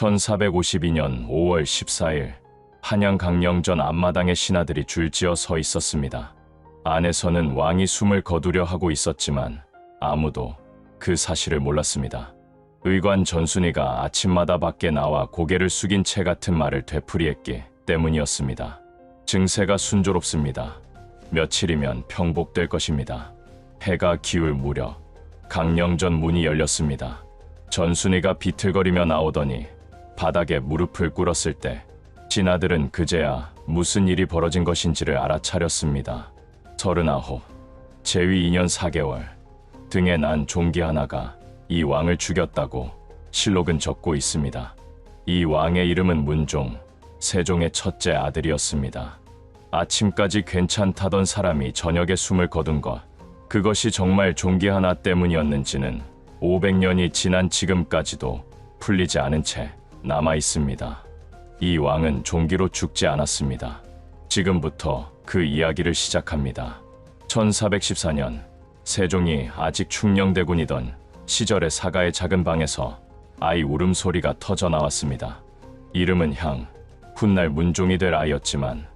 1452년 5월 14일 한양 강령전 앞마당에 신하들이 줄지어 서 있었습니다. 안에서는 왕이 숨을 거두려 하고 있었지만 아무도 그 사실을 몰랐습니다. 의관 전순이가 아침마다 밖에 나와 고개를 숙인 채 같은 말을 되풀이했기 때문이었습니다. 증세가 순조롭습니다. 며칠이면 평복될 것입니다. 해가 기울 무렵 강령전 문이 열렸습니다. 전순이가 비틀거리며 나오더니 바닥에 무릎을 꿇었을 때 신하들은 그제야 무슨 일이 벌어진 것인지를 알아차렸습니다. 39, 제위 2년 4개월 등에 난 종기 하나가 이 왕을 죽였다고 실록은 적고 있습니다. 이 왕의 이름은 문종, 세종의 첫째 아들이었습니다. 아침까지 괜찮다던 사람이 저녁에 숨을 거둔 것, 그것이 정말 종기 하나 때문이었는지는 500년이 지난 지금까지도 풀리지 않은 채 남아 있습니다. 이 왕은 종기로 죽지 않았습니다. 지금부터 그 이야기를 시작합니다. 1414년 세종이 아직 충녕대군이던 시절의 사가의 작은 방에서 아이 울음소리가 터져 나왔습니다. 이름은 향, 훗날 문종이 될 아이였지만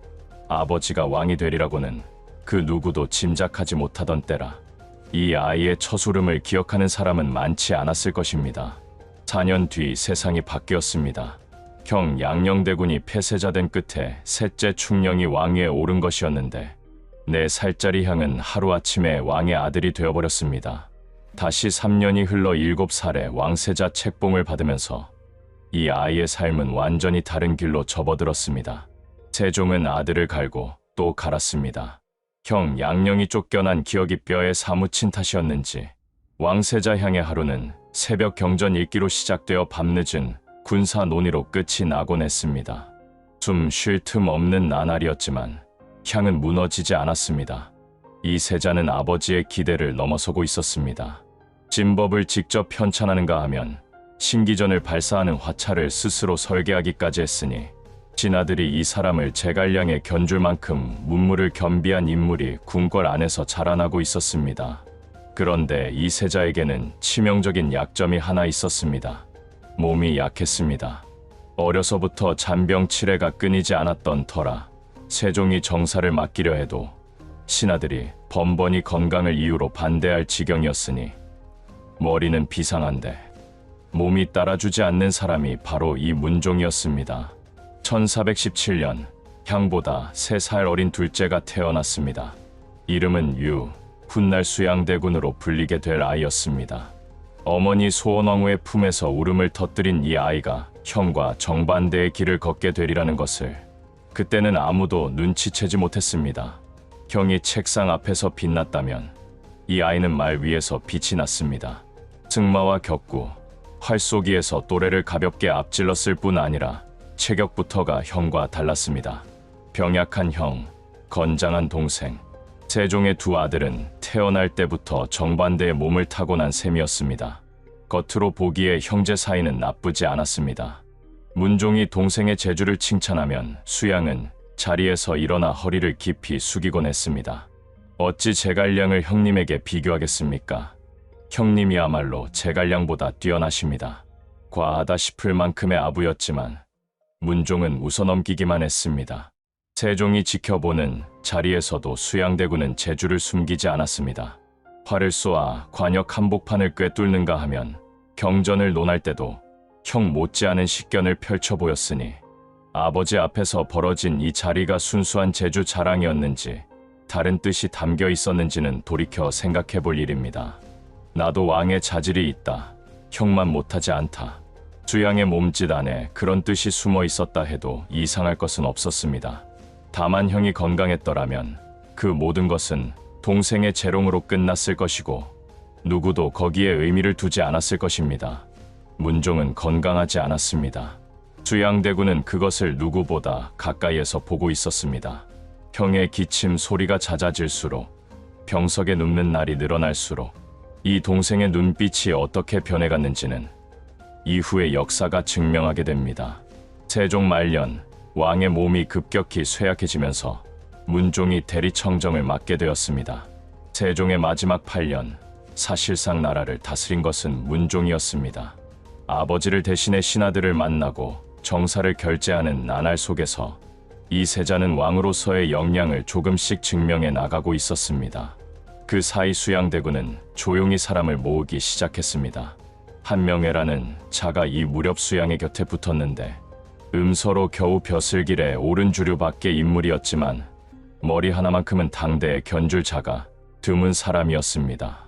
아버지가 왕이 되리라고는 그 누구도 짐작하지 못하던 때라 이 아이의 첫 울음을 기억하는 사람은 많지 않았을 것입니다. 4년 뒤 세상이 바뀌었습니다. 형 양녕대군이 폐쇄자된 끝에 셋째 충녕이 왕위에 오른 것이었는데 4살짜리 향은 하루아침에 왕의 아들이 되어버렸습니다. 다시 3년이 흘러 7살에 왕세자 책봉을 받으면서 이 아이의 삶은 완전히 다른 길로 접어들었습니다. 세종은 아들을 갈고 또 갈았습니다. 형 양녕이 쫓겨난 기억이 뼈에 사무친 탓이었는지 왕세자 향의 하루는 새벽 경전 읽기로 시작되어 밤늦은 군사 논의로 끝이 나곤 했습니다. 숨 쉴 틈 없는 나날이었지만 향은 무너지지 않았습니다. 이 세자는 아버지의 기대를 넘어서고 있었습니다. 진법을 직접 편찬하는가 하면 신기전을 발사하는 화차를 스스로 설계하기까지 했으니 신하들이 이 사람을 제갈량에 견줄 만큼 문무를 겸비한 인물이 궁궐 안에서 자라나고 있었습니다. 그런데 이 세자에게는 치명적인 약점이 하나 있었습니다. 몸이 약했습니다. 어려서부터 잔병 치레가 끊이지 않았던 터라 세종이 정사를 맡기려 해도 신하들이 번번이 건강을 이유로 반대할 지경이었으니 머리는 비상한데 몸이 따라주지 않는 사람이 바로 이 문종이었습니다. 1417년 향보다 3살 어린 둘째가 태어났습니다. 이름은 유, 훗날 수양대군으로 불리게 될 아이였습니다. 어머니 소원왕후의 품에서 울음을 터뜨린 이 아이가 형과 정반대의 길을 걷게 되리라는 것을 그때는 아무도 눈치채지 못했습니다. 형이 책상 앞에서 빛났다면 이 아이는 말 위에서 빛이 났습니다. 승마와 격구, 활쏘기에서 또래를 가볍게 앞질렀을 뿐 아니라 체격부터가 형과 달랐습니다. 병약한 형, 건장한 동생, 세종의 두 아들은 태어날 때부터 정반대의 몸을 타고난 셈이었습니다. 겉으로 보기에 형제 사이는 나쁘지 않았습니다. 문종이 동생의 재주를 칭찬하면 수양은 자리에서 일어나 허리를 깊이 숙이곤 했습니다. 어찌 제갈량을 형님에게 비교하겠습니까? 형님이야말로 제갈량보다 뛰어나십니다. 과하다 싶을 만큼의 아부였지만 문종은 웃어넘기기만 했습니다. 세종이 지켜보는 자리에서도 수양대군은 재주를 숨기지 않았습니다. 활을 쏘아 관역 한복판을 꿰뚫는가 하면 경전을 논할 때도 형 못지않은 식견을 펼쳐 보였으니 아버지 앞에서 벌어진 이 자리가 순수한 재주 자랑이었는지 다른 뜻이 담겨 있었는지는 돌이켜 생각해 볼 일입니다. 나도 왕의 자질이 있다. 형만 못하지 않다. 수양의 몸짓 안에 그런 뜻이 숨어 있었다 해도 이상할 것은 없었습니다. 다만 형이 건강했더라면 그 모든 것은 동생의 재롱으로 끝났을 것이고 누구도 거기에 의미를 두지 않았을 것입니다. 문종은 건강하지 않았습니다. 수양대군은 그것을 누구보다 가까이에서 보고 있었습니다. 형의 기침 소리가 잦아질수록 병석에 눕는 날이 늘어날수록 이 동생의 눈빛이 어떻게 변해갔는지는 이후의 역사가 증명하게 됩니다. 세종 말년 왕의 몸이 급격히 쇠약해지면서 문종이 대리청정을 맡게 되었습니다. 세종의 마지막 8년 사실상 나라를 다스린 것은 문종이었습니다. 아버지를 대신해 신하들을 만나고 정사를 결제하는 나날 속에서 이 세자는 왕으로서의 역량을 조금씩 증명해 나가고 있었습니다. 그 사이 수양대군은 조용히 사람을 모으기 시작했습니다. 한명회라는 자가 이 무렵 수양의 곁에 붙었는데 음서로 겨우 벼슬길에 오른 주류밖의 인물이었지만 머리 하나만큼은 당대에 견줄 자가 드문 사람이었습니다.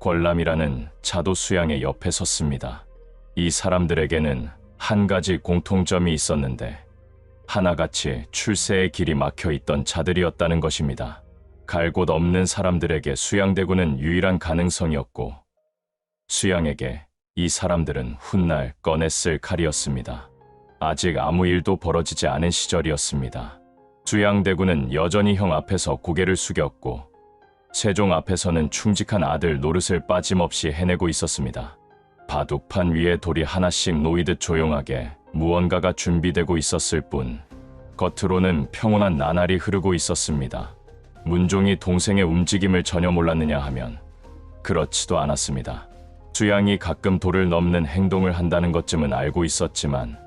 권람이라는 자도 수양의 옆에 섰습니다. 이 사람들에게는 한 가지 공통점이 있었는데 하나같이 출세의 길이 막혀있던 자들이었다는 것입니다. 갈 곳 없는 사람들에게 수양대군은 유일한 가능성이었고 수양에게 이 사람들은 훗날 꺼냈을 칼이었습니다. 아직 아무 일도 벌어지지 않은 시절이었습니다. 수양대군은 여전히 형 앞에서 고개를 숙였고 세종 앞에서는 충직한 아들 노릇을 빠짐없이 해내고 있었습니다. 바둑판 위에 돌이 하나씩 놓이듯 조용하게 무언가가 준비되고 있었을 뿐 겉으로는 평온한 나날이 흐르고 있었습니다. 문종이 동생의 움직임을 전혀 몰랐느냐 하면 그렇지도 않았습니다. 수양이 가끔 도를 넘는 행동을 한다는 것쯤은 알고 있었지만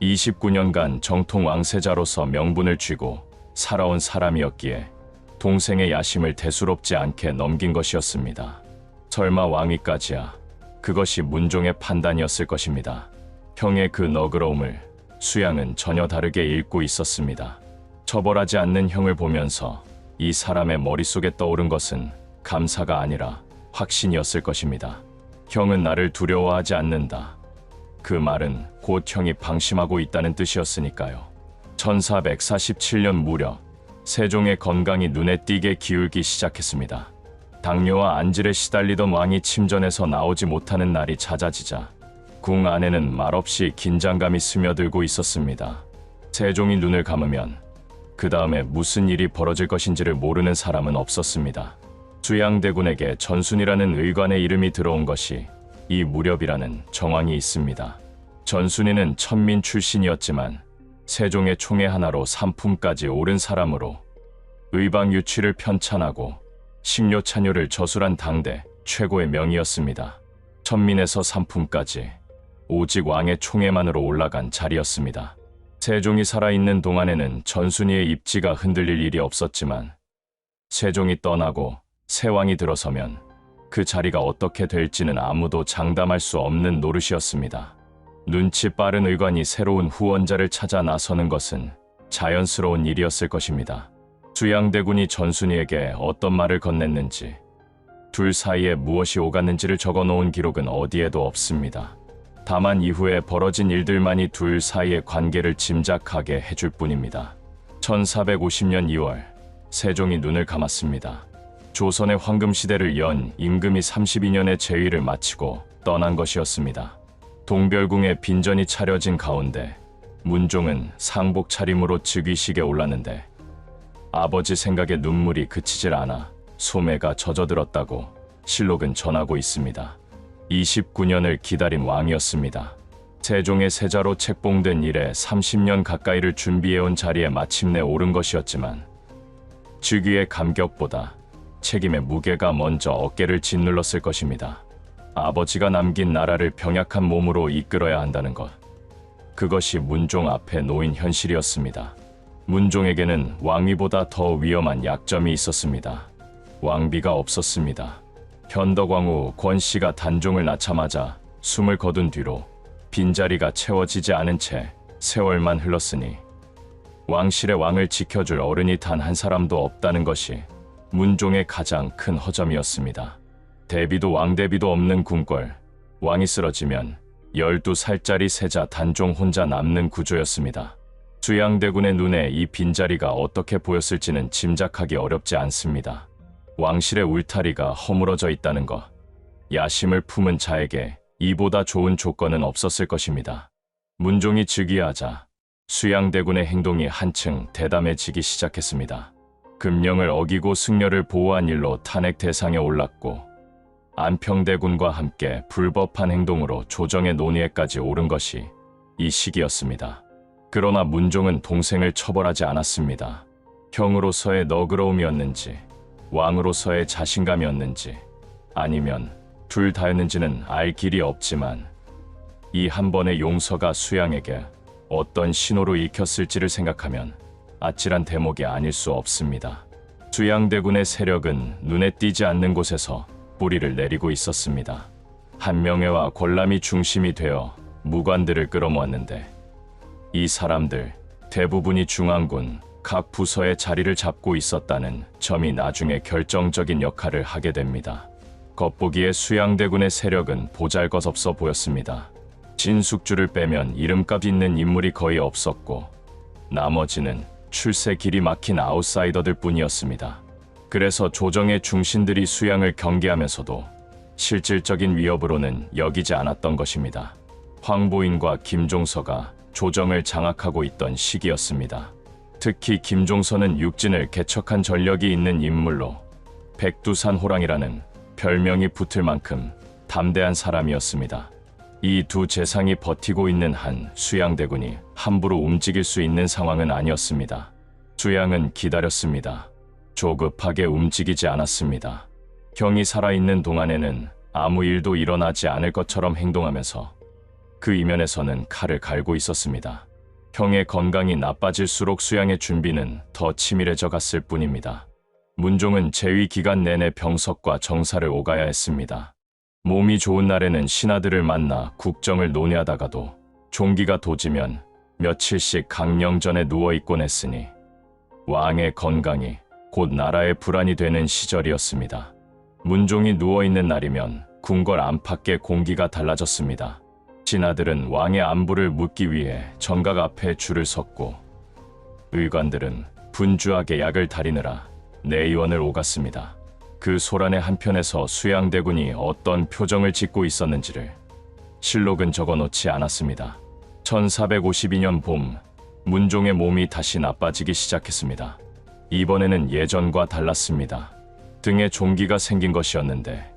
29년간 정통 왕세자로서 명분을 쥐고 살아온 사람이었기에 동생의 야심을 대수롭지 않게 넘긴 것이었습니다. 설마 왕위까지야 그것이 문종의 판단이었을 것입니다. 형의 그 너그러움을 수양은 전혀 다르게 읽고 있었습니다. 처벌하지 않는 형을 보면서 이 사람의 머릿속에 떠오른 것은 감사가 아니라 확신이었을 것입니다. 형은 나를 두려워하지 않는다. 그 말은 곧 형이 방심하고 있다는 뜻이었으니까요. 1447년 무렵 세종의 건강이 눈에 띄게 기울기 시작했습니다. 당뇨와 안질에 시달리던 왕이 침전에서 나오지 못하는 날이 잦아지자 궁 안에는 말없이 긴장감이 스며들고 있었습니다. 세종이 눈을 감으면 그 다음에 무슨 일이 벌어질 것인지를 모르는 사람은 없었습니다. 수양대군에게 전순이라는 의관의 이름이 들어온 것이 이 무렵이라는 정황이 있습니다. 전순이는 천민 출신이었지만 세종의 총애 하나로 삼품까지 오른 사람으로 의방 유취를 편찬하고 식료 찬요를 저술한 당대 최고의 명이었습니다. 천민에서 삼품까지 오직 왕의 총애만으로 올라간 자리였습니다. 세종이 살아있는 동안에는 전순이의 입지가 흔들릴 일이 없었지만 세종이 떠나고 새 왕이 들어서면 그 자리가 어떻게 될지는 아무도 장담할 수 없는 노릇이었습니다. 눈치 빠른 의관이 새로운 후원자를 찾아 나서는 것은 자연스러운 일이었을 것입니다. 수양대군이 전순이에게 어떤 말을 건넸는지, 둘 사이에 무엇이 오갔는지를 적어놓은 기록은 어디에도 없습니다. 다만 이후에 벌어진 일들만이 둘 사이의 관계를 짐작하게 해줄 뿐입니다. 1450년 2월, 세종이 눈을 감았습니다. 조선의 황금시대를 연 임금이 32년의 재위를 마치고 떠난 것이었습니다. 동별궁에 빈전이 차려진 가운데 문종은 상복 차림으로 즉위식에 올랐는데 아버지 생각에 눈물이 그치질 않아 소매가 젖어들었다고 실록은 전하고 있습니다. 29년을 기다린 왕이었습니다. 세종의 세자로 책봉된 이래 30년 가까이를 준비해온 자리에 마침내 오른 것이었지만 즉위의 감격보다 책임의 무게가 먼저 어깨를 짓눌렀을 것입니다. 아버지가 남긴 나라를 병약한 몸으로 이끌어야 한다는 것. 그것이 문종 앞에 놓인 현실이었습니다. 문종에게는 왕위보다 더 위험한 약점이 있었습니다. 왕비가 없었습니다. 현덕왕후 권씨가 단종을 낳자마자 숨을 거둔 뒤로 빈자리가 채워지지 않은 채 세월만 흘렀으니 왕실의 왕을 지켜줄 어른이 단 한 사람도 없다는 것이 문종의 가장 큰 허점이었습니다. 대비도 왕대비도 없는 궁궐, 왕이 쓰러지면 12살짜리 세자 단종 혼자 남는 구조였습니다. 수양대군의 눈에 이 빈자리가 어떻게 보였을지는 짐작하기 어렵지 않습니다. 왕실의 울타리가 허물어져 있다는 것, 야심을 품은 자에게 이보다 좋은 조건은 없었을 것입니다. 문종이 즉위하자 수양대군의 행동이 한층 대담해지기 시작했습니다. 금령을 어기고 승려를 보호한 일로 탄핵 대상에 올랐고 안평대군과 함께 불법한 행동으로 조정의 논의에까지 오른 것이 이 시기였습니다. 그러나 문종은 동생을 처벌하지 않았습니다. 형으로서의 너그러움이었는지 왕으로서의 자신감이었는지 아니면 둘 다였는지는 알 길이 없지만 이 한 번의 용서가 수양에게 어떤 신호로 읽혔을지를 생각하면 아찔한 대목이 아닐 수 없습니다. 수양대군의 세력은 눈에 띄지 않는 곳에서 뿌리를 내리고 있었습니다. 한명회와 권람이 중심이 되어 무관들을 끌어모았는데 이 사람들 대부분이 중앙군 각 부서의 자리를 잡고 있었다는 점이 나중에 결정적인 역할을 하게 됩니다. 겉보기에 수양대군의 세력은 보잘것없어 보였습니다. 진숙주를 빼면 이름값 있는 인물이 거의 없었고 나머지는 출세 길이 막힌 아웃사이더들 뿐이었습니다. 그래서 조정의 중신들이 수양을 경계하면서도 실질적인 위협으로는 여기지 않았던 것입니다. 황보인과 김종서가 조정을 장악하고 있던 시기였습니다. 특히 김종서는 육진을 개척한 전력이 있는 인물로 백두산 호랑이라는 별명이 붙을 만큼 담대한 사람이었습니다. 이 두 재상이 버티고 있는 한 수양대군이 함부로 움직일 수 있는 상황은 아니었습니다. 수양은 기다렸습니다. 조급하게 움직이지 않았습니다. 형이 살아있는 동안에는 아무 일도 일어나지 않을 것처럼 행동하면서 그 이면에서는 칼을 갈고 있었습니다. 형의 건강이 나빠질수록 수양의 준비는 더 치밀해져 갔을 뿐입니다. 문종은 재위 기간 내내 병석과 정사를 오가야 했습니다. 몸이 좋은 날에는 신하들을 만나 국정을 논의하다가도 종기가 도지면 며칠씩 강령전에 누워있곤 했으니 왕의 건강이 곧 나라의 불안이 되는 시절이었습니다. 문종이 누워있는 날이면 궁궐 안팎의 공기가 달라졌습니다. 신하들은 왕의 안부를 묻기 위해 정각 앞에 줄을 섰고 의관들은 분주하게 약을 다리느라 내의원을 오갔습니다. 그 소란의 한편에서 수양대군이 어떤 표정을 짓고 있었는지를 실록은 적어놓지 않았습니다. 1452년 봄, 문종의 몸이 다시 나빠지기 시작했습니다. 이번에는 예전과 달랐습니다. 등에 종기가 생긴 것이었는데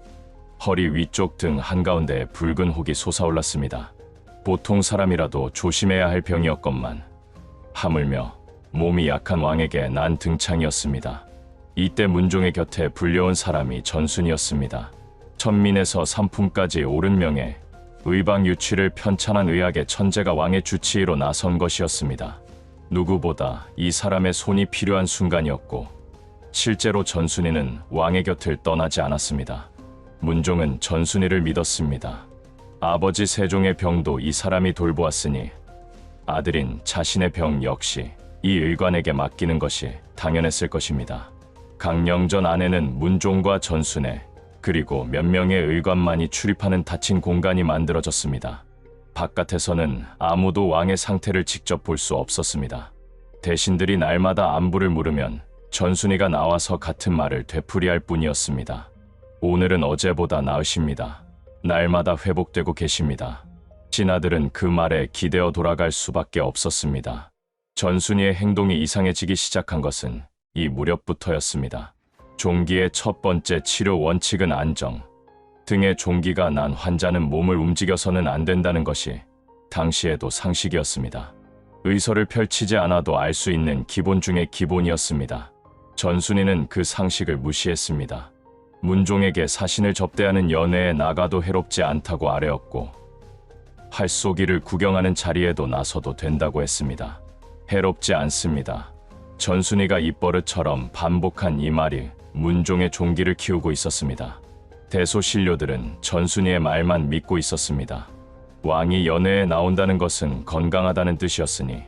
허리 위쪽 등 한가운데에 붉은 혹이 솟아올랐습니다. 보통 사람이라도 조심해야 할 병이었건만 하물며 몸이 약한 왕에게 난 등창이었습니다. 이때 문종의 곁에 불려온 사람이 전순이었습니다. 천민에서 삼품까지 오른 명예, 의방유취를 편찬한 의학의 천재가 왕의 주치의로 나선 것이었습니다. 누구보다 이 사람의 손이 필요한 순간이었고 실제로 전순이는 왕의 곁을 떠나지 않았습니다. 문종은 전순이를 믿었습니다. 아버지 세종의 병도 이 사람이 돌보았으니 아들인 자신의 병 역시 이 의관에게 맡기는 것이 당연했을 것입니다. 강령전 안에는 문종과 전순애 그리고 몇 명의 의관만이 출입하는 닫힌 공간이 만들어졌습니다. 바깥에서는 아무도 왕의 상태를 직접 볼 수 없었습니다. 대신들이 날마다 안부를 물으면 전순이가 나와서 같은 말을 되풀이할 뿐이었습니다. 오늘은 어제보다 나으십니다. 날마다 회복되고 계십니다. 신하들은 그 말에 기대어 돌아갈 수밖에 없었습니다. 전순이의 행동이 이상해지기 시작한 것은 이 무렵부터였습니다. 종기의 첫 번째 치료 원칙은 안정. 등에 종기가 난 환자는 몸을 움직여서는 안 된다는 것이 당시에도 상식이었습니다. 의서를 펼치지 않아도 알 수 있는 기본 중의 기본이었습니다. 전순이는 그 상식을 무시했습니다. 문종에게 사신을 접대하는 연회에 나가도 해롭지 않다고 아뢰었고 활쏘기를 구경하는 자리에도 나서도 된다고 했습니다. 해롭지 않습니다. 전순이가 입버릇처럼 반복한 이 말이 문종의 종기를 키우고 있었습니다. 대소신료들은 전순이의 말만 믿고 있었습니다. 왕이 연회에 나온다는 것은 건강하다는 뜻이었으니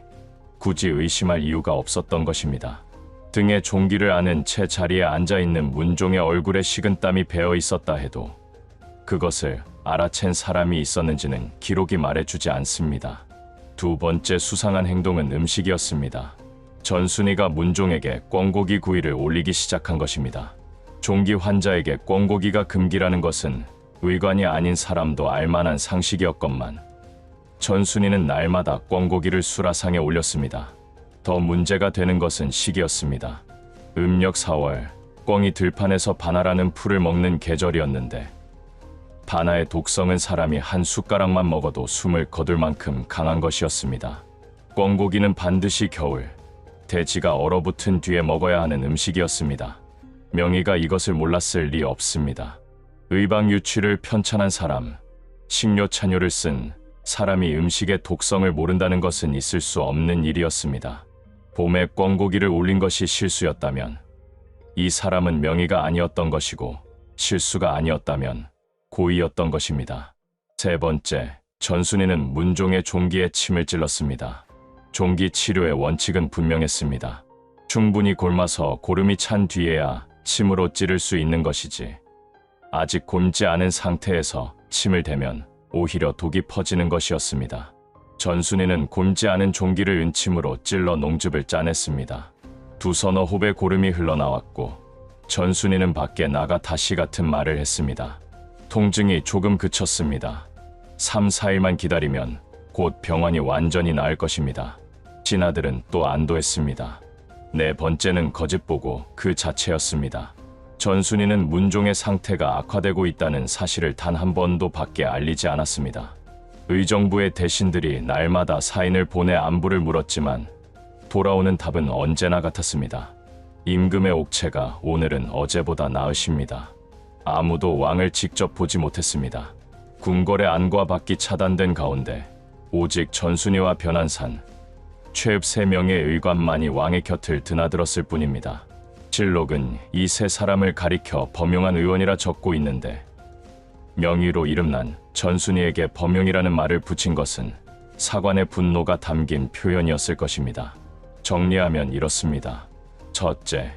굳이 의심할 이유가 없었던 것입니다. 등에 종기를 아는 채 자리에 앉아있는 문종의 얼굴에 식은땀이 배어 있었다 해도 그것을 알아챈 사람이 있었는지는 기록이 말해주지 않습니다. 두 번째 수상한 행동은 음식이었습니다. 전순이가 문종에게 꿩고기 구이를 올리기 시작한 것입니다. 종기 환자에게 꿩고기가 금기라는 것은 의관이 아닌 사람도 알만한 상식이었건만 전순이는 날마다 꿩고기를 수라상에 올렸습니다. 더 문제가 되는 것은 시기였습니다. 음력 4월, 꿩이 들판에서 바나라는 풀을 먹는 계절이었는데 바나의 독성은 사람이 한 숟가락만 먹어도 숨을 거둘 만큼 강한 것이었습니다. 꿩고기는 반드시 겨울, 대지가 얼어붙은 뒤에 먹어야 하는 음식이었습니다. 명의가 이것을 몰랐을 리 없습니다. 의방유취를 편찬한 사람, 식료찬요를 쓴 사람이 음식의 독성을 모른다는 것은 있을 수 없는 일이었습니다. 봄에 꿩고기를 올린 것이 실수였다면 이 사람은 명의가 아니었던 것이고, 실수가 아니었다면 고의였던 것입니다. 세 번째, 전순이는 문종의 종기에 침을 찔렀습니다. 종기 치료의 원칙은 분명했습니다. 충분히 곪아서 고름이 찬 뒤에야 침으로 찌를 수 있는 것이지, 아직 곪지 않은 상태에서 침을 대면 오히려 독이 퍼지는 것이었습니다. 전순이는 곪지 않은 종기를 은침으로 찔러 농즙을 짜냈습니다. 두서너 홉의 고름이 흘러나왔고, 전순이는 밖에 나가 다시 같은 말을 했습니다. 통증이 조금 그쳤습니다. 3, 4일만 기다리면 곧 병환이 완전히 나을 것입니다. 신하들은 또 안도했습니다. 네 번째는 거짓보고 그 자체였습니다. 전순이는 문종의 상태가 악화되고 있다는 사실을 단 한 번도 밖에 알리지 않았습니다. 의정부의 대신들이 날마다 사인을 보내 안부를 물었지만 돌아오는 답은 언제나 같았습니다. 임금의 옥체가 오늘은 어제보다 나으십니다. 아무도 왕을 직접 보지 못했습니다. 궁궐의 안과 밖이 차단된 가운데 오직 전순이와 변한산, 최읍 3명의 의관만이 왕의 곁을 드나들었을 뿐입니다. 실록은 이 세 사람을 가리켜 범용한 의원이라 적고 있는데, 명의로 이름난 전순이에게 범용이라는 말을 붙인 것은 사관의 분노가 담긴 표현이었을 것입니다. 정리하면 이렇습니다. 첫째,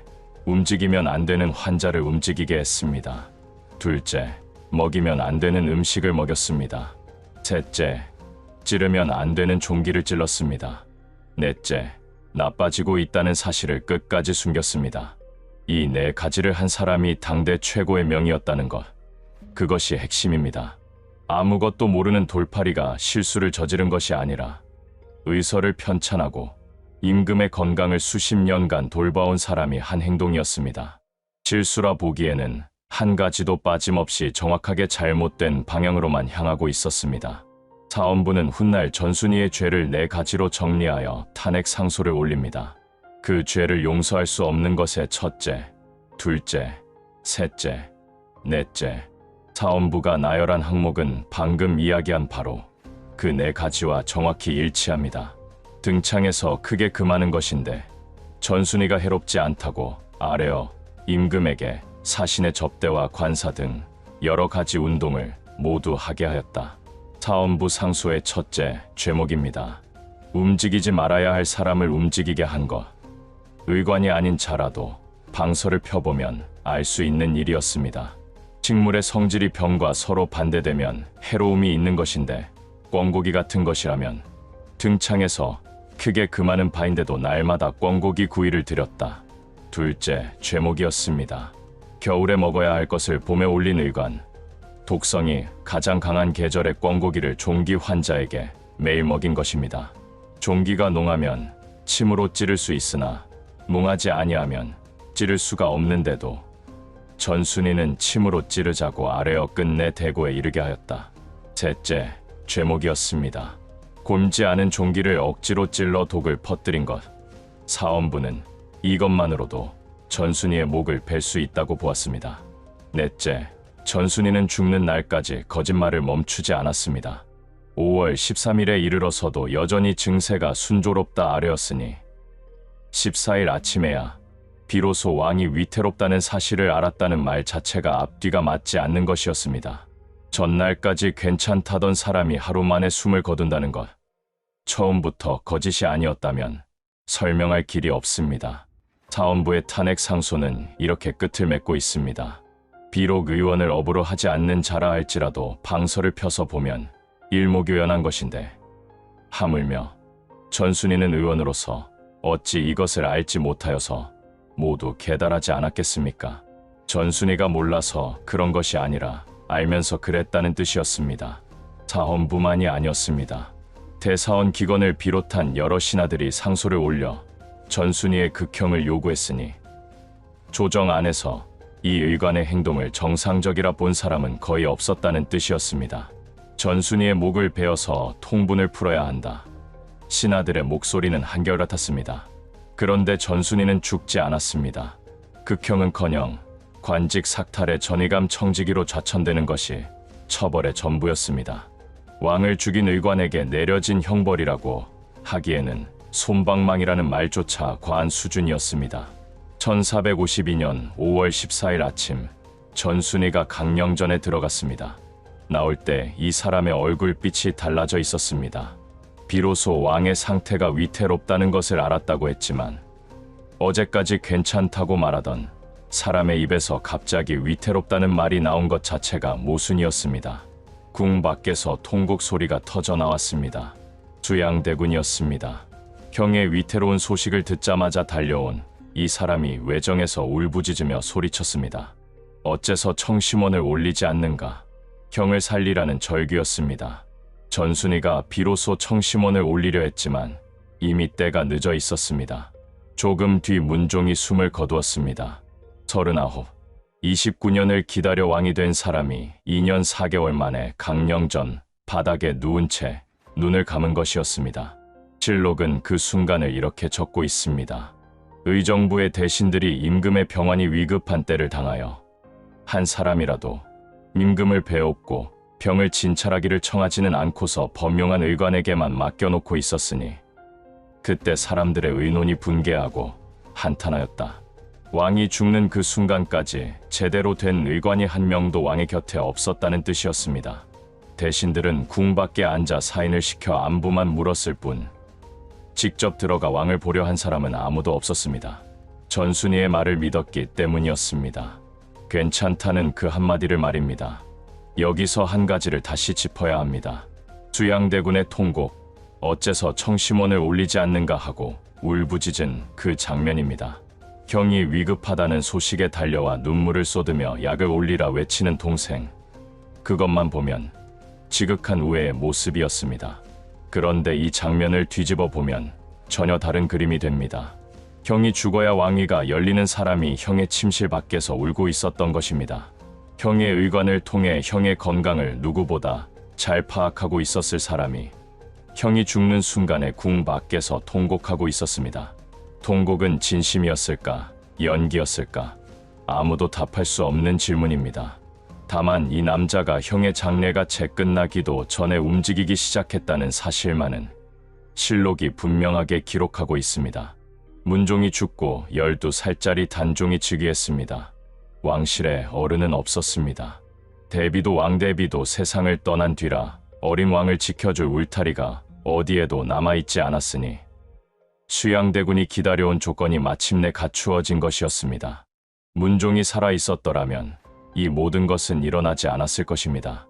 움직이면 안 되는 환자를 움직이게 했습니다. 둘째, 먹이면 안 되는 음식을 먹였습니다. 셋째, 찌르면 안 되는 종기를 찔렀습니다. 넷째, 나빠지고 있다는 사실을 끝까지 숨겼습니다. 이 네 가지를 한 사람이 당대 최고의 명이었다는 것, 그것이 핵심입니다. 아무것도 모르는 돌팔이가 실수를 저지른 것이 아니라 의서를 편찬하고 임금의 건강을 수십 년간 돌봐온 사람이 한 행동이었습니다. 실수라 보기에는 한 가지도 빠짐없이 정확하게 잘못된 방향으로만 향하고 있었습니다. 사헌부는 훗날 전순이의 죄를 4가지로 정리하여 탄핵 상소를 올립니다. 그 죄를 용서할 수 없는 것의 첫째, 둘째, 셋째, 넷째, 사헌부가 나열한 항목은 방금 이야기한 바로 그 4가지와 정확히 일치합니다. 등창에서 크게 금하는 것인데, 전순이가 해롭지 않다고 아뢰어 임금에게 사신의 접대와 관사 등 여러 가지 운동을 모두 하게 하였다. 사헌부 상소의 첫째 죄목입니다. 움직이지 말아야 할 사람을 움직이게 한 것. 의관이 아닌 자라도 방서를 펴보면 알 수 있는 일이었습니다. 식물의 성질이 병과 서로 반대되면 해로움이 있는 것인데, 꿩고기 같은 것이라면 등창에서 크게 금하는 바인데도 날마다 꿩고기 구이를 드렸다. 둘째 죄목이었습니다. 겨울에 먹어야 할 것을 봄에 올린 의관. 독성이 가장 강한 계절의 꿩고기를 종기 환자에게 매일 먹인 것입니다. 종기가 농하면 침으로 찌를 수 있으나 농하지 아니하면 찌를 수가 없는데도 전순이는 침으로 찌르자고 아뢰어 끝내 대고에 이르게 하였다. 셋째 죄목이었습니다. 곪지 않은 종기를 억지로 찔러 독을 퍼뜨린 것. 사헌부는 이것만으로도 전순이의 목을 벨 수 있다고 보았습니다. 넷째, 전순이는 죽는 날까지 거짓말을 멈추지 않았습니다. 5월 13일에 이르러서도 여전히 증세가 순조롭다 아뢰었으니 14일 아침에야 비로소 왕이 위태롭다는 사실을 알았다는 말 자체가 앞뒤가 맞지 않는 것이었습니다. 전날까지 괜찮다던 사람이 하루 만에 숨을 거둔다는 것. 처음부터 거짓이 아니었다면 설명할 길이 없습니다. 사헌부의 탄핵 상소는 이렇게 끝을 맺고 있습니다. 비록 의원을 업으로 하지 않는 자라 할지라도 방서를 펴서 보면 일목요연한 것인데, 하물며 전순이는 의원으로서 어찌 이것을 알지 못하여서 모두 계달하지 않았겠습니까? 전순이가 몰라서 그런 것이 아니라 알면서 그랬다는 뜻이었습니다. 사헌부만이 아니었습니다. 대사원 기관을 비롯한 여러 신하들이 상소를 올려 전순이의 극형을 요구했으니 조정 안에서 이 의관의 행동을 정상적이라 본 사람은 거의 없었다는 뜻이었습니다. 전순이의 목을 베어서 통분을 풀어야 한다. 신하들의 목소리는 한결같았습니다. 그런데 전순이는 죽지 않았습니다. 극형은커녕 관직 삭탈의 전의감 청지기로 좌천되는 것이 처벌의 전부였습니다. 왕을 죽인 의관에게 내려진 형벌이라고 하기에는 솜방망이라는 말조차 과한 수준이었습니다. 1452년 5월 14일 아침, 전순이가 강령전에 들어갔습니다. 나올 때 이 사람의 얼굴빛이 달라져 있었습니다. 비로소 왕의 상태가 위태롭다는 것을 알았다고 했지만 어제까지 괜찮다고 말하던 사람의 입에서 갑자기 위태롭다는 말이 나온 것 자체가 모순이었습니다. 궁 밖에서 통곡 소리가 터져 나왔습니다. 수양대군이었습니다. 형의 위태로운 소식을 듣자마자 달려온 이 사람이 외정에서 울부짖으며 소리쳤습니다. 어째서 청심원을 올리지 않는가? 형을 살리라는 절규였습니다. 전순이가 비로소 청심원을 올리려 했지만 이미 때가 늦어 있었습니다. 조금 뒤 문종이 숨을 거두었습니다. 39, 29년을 기다려 왕이 된 사람이 2년 4개월 만에 강령전 바닥에 누운 채 눈을 감은 것이었습니다. 실록은 그 순간을 이렇게 적고 있습니다. 의정부의 대신들이 임금의 병환이 위급한 때를 당하여 한 사람이라도 임금을 배웁고 병을 진찰하기를 청하지는 않고서 범용한 의관에게만 맡겨놓고 있었으니 그때 사람들의 의논이 분개하고 한탄하였다. 왕이 죽는 그 순간까지 제대로 된 의관이 한 명도 왕의 곁에 없었다는 뜻이었습니다. 대신들은 궁 밖에 앉아 사인을 시켜 안부만 물었을 뿐 직접 들어가 왕을 보려 한 사람은 아무도 없었습니다. 전순이의 말을 믿었기 때문이었습니다. 괜찮다는 그 한마디를 말입니다. 여기서 한 가지를 다시 짚어야 합니다. 수양대군의 통곡, 어째서 청심원을 올리지 않는가 하고 울부짖은 그 장면입니다. 형이 위급하다는 소식에 달려와 눈물을 쏟으며 약을 올리라 외치는 동생. 그것만 보면 지극한 우애의 모습이었습니다. 그런데 이 장면을 뒤집어 보면 전혀 다른 그림이 됩니다. 형이 죽어야 왕위가 열리는 사람이 형의 침실 밖에서 울고 있었던 것입니다. 형의 의관을 통해 형의 건강을 누구보다 잘 파악하고 있었을 사람이 형이 죽는 순간에 궁 밖에서 통곡하고 있었습니다. 통곡은 진심이었을까? 연기였을까? 아무도 답할 수 없는 질문입니다. 다만 이 남자가 형의 장례가 채 끝나기도 전에 움직이기 시작했다는 사실만은 실록이 분명하게 기록하고 있습니다. 문종이 죽고 12살짜리 단종이 즉위했습니다. 왕실에 어른은 없었습니다. 대비도 왕대비도 세상을 떠난 뒤라 어린 왕을 지켜줄 울타리가 어디에도 남아있지 않았으니 수양대군이 기다려온 조건이 마침내 갖추어진 것이었습니다. 문종이 살아있었더라면 이 모든 것은 일어나지 않았을 것입니다.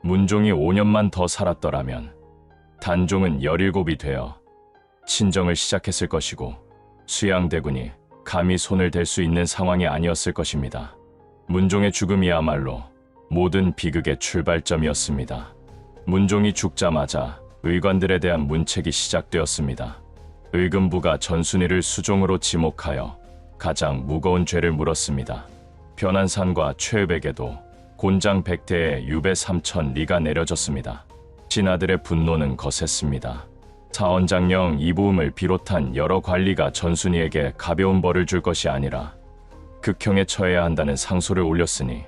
문종이 5년만 더 살았더라면 단종은 17이 되어 친정을 시작했을 것이고 수양대군이 감히 손을 댈 수 있는 상황이 아니었을 것입니다. 문종의 죽음이야말로 모든 비극의 출발점이었습니다. 문종이 죽자마자 의관들에 대한 문책이 시작되었습니다. 의금부가 전순이를 수종으로 지목하여 가장 무거운 죄를 물었습니다. 변한산과 최읍에게도 곤장 100대의 유배 3,000리가 내려졌습니다. 신하들의 분노는 거셌습니다. 사원장령 이보음을 비롯한 여러 관리가 전순이에게 가벼운 벌을 줄 것이 아니라 극형에 처해야 한다는 상소를 올렸으니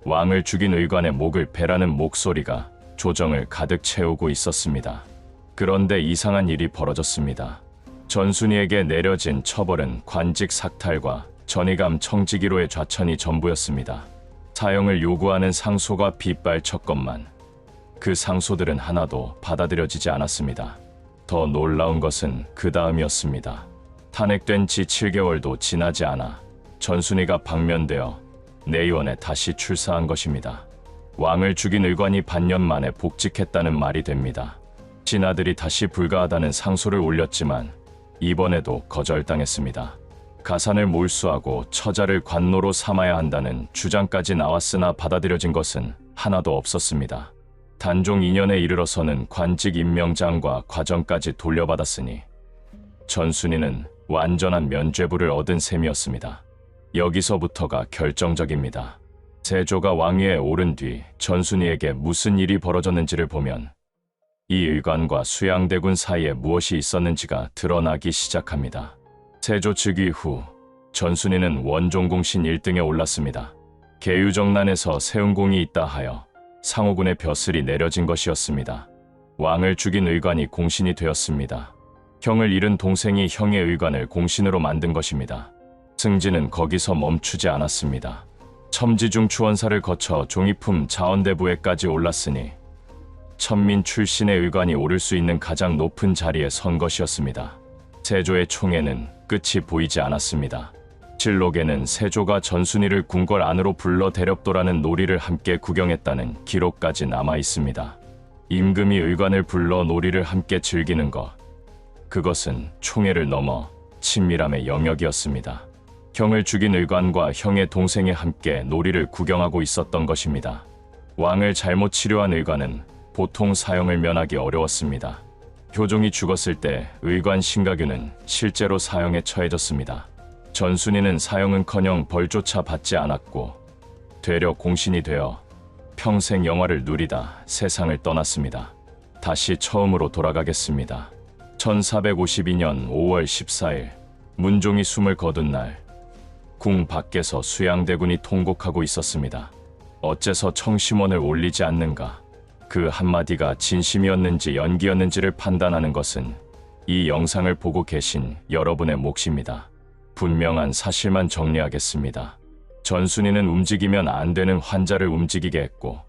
왕을 죽인 의관의 목을 베라는 목소리가 조정을 가득 채우고 있었습니다. 그런데 이상한 일이 벌어졌습니다. 전순이에게 내려진 처벌은 관직 삭탈과 전의감 청지기로의 좌천이 전부였습니다. 사형을 요구하는 상소가 빗발쳤건만 그 상소들은 하나도 받아들여지지 않았습니다. 더 놀라운 것은 그 다음이었습니다. 탄핵된 지 7개월도 지나지 않아 전순이가 방면되어 내의원에 다시 출사한 것입니다. 왕을 죽인 의관이 반년 만에 복직했다는 말이 됩니다. 신하들이 다시 불가하다는 상소를 올렸지만 이번에도 거절당했습니다. 가산을 몰수하고 처자를 관노로 삼아야 한다는 주장까지 나왔으나 받아들여진 것은 하나도 없었습니다. 단종 2년에 이르러서는 관직 임명장과 과정까지 돌려받았으니 전순이는 완전한 면죄부를 얻은 셈이었습니다. 여기서부터가 결정적입니다. 세조가 왕위에 오른 뒤 전순이에게 무슨 일이 벌어졌는지를 보면 이 의관과 수양대군 사이에 무엇이 있었는지가 드러나기 시작합니다. 세조 즉위 후 전순이는 원종공신 1등에 올랐습니다. 계유정난에서 세운공이 있다 하여 상호군의 벼슬이 내려진 것이었습니다. 왕을 죽인 의관이 공신이 되었습니다. 형을 잃은 동생이 형의 의관을 공신으로 만든 것입니다. 승진은 거기서 멈추지 않았습니다. 첨지중 추원사를 거쳐 종이품 자원대부에까지 올랐으니 천민 출신의 의관이 오를 수 있는 가장 높은 자리에 선 것이었습니다. 세조의 총애는 끝이 보이지 않았습니다. 실록에는 세조가 전순이를 궁궐 안으로 불러 대렵도라는 놀이를 함께 구경했다는 기록까지 남아 있습니다. 임금이 의관을 불러 놀이를 함께 즐기는 것, 그것은 총애를 넘어 친밀함의 영역이었습니다. 형을 죽인 의관과 형의 동생이 함께 놀이를 구경하고 있었던 것입니다. 왕을 잘못 치료한 의관은 보통 사형을 면하기 어려웠습니다. 효종이 죽었을 때 의관 신가규는 실제로 사형에 처해졌습니다. 전순이는 사형은커녕 벌조차 받지 않았고 되려 공신이 되어 평생 영화를 누리다 세상을 떠났습니다. 다시 처음으로 돌아가겠습니다. 1452년 5월 14일 문종이 숨을 거둔 날, 궁 밖에서 수양대군이 통곡하고 있었습니다. 어째서 청심원을 올리지 않는가? 그 한마디가 진심이었는지 연기였는지를 판단하는 것은 이 영상을 보고 계신 여러분의 몫입니다. 분명한 사실만 정리하겠습니다. 전순이는 움직이면 안 되는 환자를 움직이게 했고,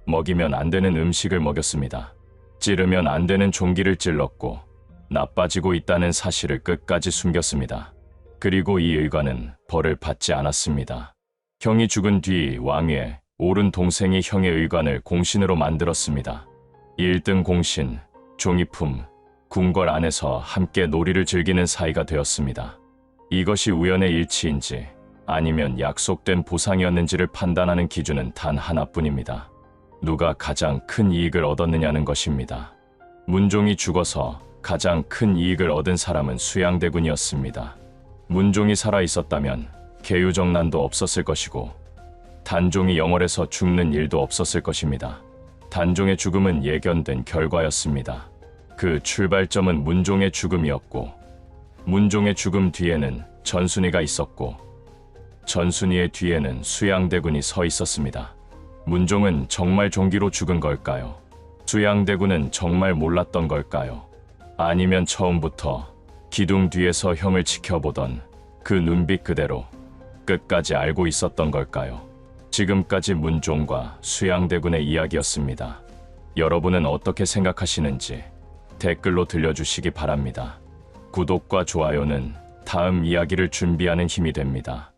먹이면 안 되는 음식을 먹였습니다. 찌르면 안 되는 종기를 찔렀고, 나빠지고 있다는 사실을 끝까지 숨겼습니다. 그리고 이 의관은 벌을 받지 않았습니다. 형이 죽은 뒤 왕위에 오른 동생이 형의 의관을 공신으로 만들었습니다. 1등 공신, 종이품, 궁궐 안에서 함께 놀이를 즐기는 사이가 되었습니다. 이것이 우연의 일치인지 아니면 약속된 보상이었는지를 판단하는 기준은 단 하나뿐입니다. 누가 가장 큰 이익을 얻었느냐는 것입니다. 문종이 죽어서 가장 큰 이익을 얻은 사람은 수양대군이었습니다. 문종이 살아있었다면 계유정난도 없었을 것이고 단종이 영월에서 죽는 일도 없었을 것입니다. 단종의 죽음은 예견된 결과였습니다. 그 출발점은 문종의 죽음이었고 문종의 죽음 뒤에는 전순이가 있었고 전순이의 뒤에는 수양대군이 서 있었습니다. 문종은 정말 종기로 죽은 걸까요? 수양대군은 정말 몰랐던 걸까요? 아니면 처음부터 기둥 뒤에서 형을 지켜보던 그 눈빛 그대로 끝까지 알고 있었던 걸까요? 지금까지 문종과 수양대군의 이야기였습니다. 여러분은 어떻게 생각하시는지 댓글로 들려주시기 바랍니다. 구독과 좋아요는 다음 이야기를 준비하는 힘이 됩니다.